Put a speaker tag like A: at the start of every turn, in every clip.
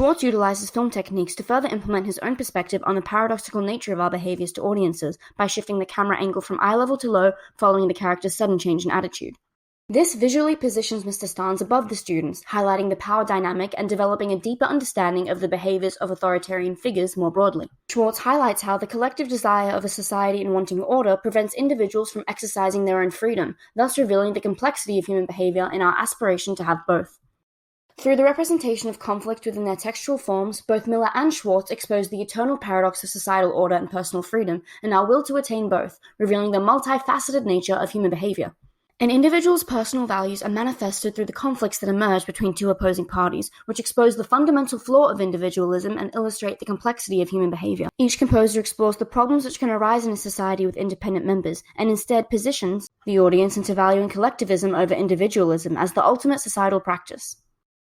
A: Schwartz utilizes film techniques to further implement his own perspective on the paradoxical nature of our behaviors to audiences by shifting the camera angle from eye level to low following the character's sudden change in attitude. This visually positions Mr. Starnes above the students, highlighting the power dynamic and developing a deeper understanding of the behaviors of authoritarian figures more broadly. Schwartz highlights how the collective desire of a society in wanting order prevents individuals from exercising their own freedom, thus revealing the complexity of human behavior in our aspiration to have both. Through the representation of conflict within their textual forms, both Miller and Schwartz expose the eternal paradox of societal order and personal freedom, and our will to attain both, revealing the multifaceted nature of human behavior. An individual's personal values are manifested through the conflicts that emerge between two opposing parties, which expose the fundamental flaw of individualism and illustrate the complexity of human behavior. Each composer explores the problems which can arise in a society with independent members, and instead positions the audience into valuing collectivism over individualism as the ultimate societal practice.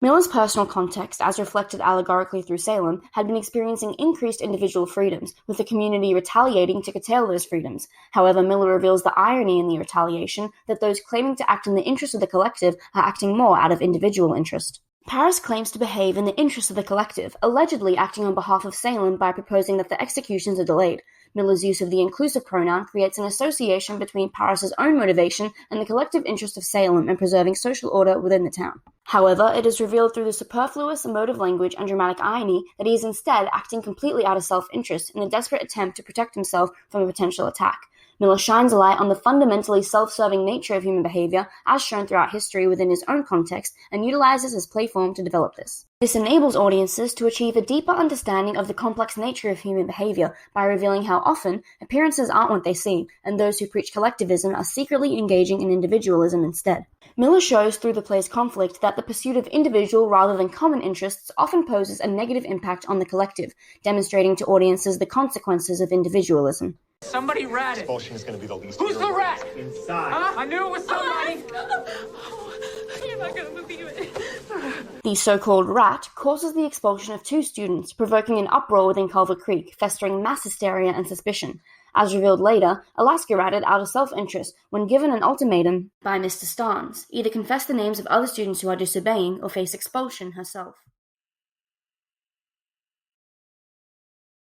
A: Miller's personal context, as reflected allegorically through Salem, had been experiencing increased individual freedoms, with the community retaliating to curtail those freedoms. However, Miller reveals the irony in the retaliation, that those claiming to act in the interest of the collective are acting more out of individual interest. Paris claims to behave in the interest of the collective, allegedly acting on behalf of Salem by proposing that the executions are delayed. Miller's use of the inclusive pronoun creates an association between Paris's own motivation and the collective interest of Salem in preserving social order within the town. However, it is revealed through the superfluous emotive language and dramatic irony that he is instead acting completely out of self-interest in a desperate attempt to protect himself from a potential attack. Miller shines a light on the fundamentally self-serving nature of human behavior as shown throughout history within his own context and utilizes his play form to develop this. This enables audiences to achieve a deeper understanding of the complex nature of human behavior by revealing how often appearances aren't what they seem, and those who preach collectivism are secretly engaging in individualism instead. Miller shows through the play's conflict that the pursuit of individual rather than common interests often poses a negative impact on the collective, demonstrating to audiences the consequences of individualism.
B: Somebody ratted.
C: Expulsion is going to be the least.
B: Who's the rat?
C: Inside.
B: Huh? I knew it was somebody.
D: You're not going to believe it.
A: The so-called rat causes the expulsion of 2 students, provoking an uproar within Culver Creek, festering mass hysteria and suspicion. As revealed later, Alaska ratted out of self-interest when given an ultimatum by Mr. Starnes: either confess the names of other students who are disobeying or face expulsion herself.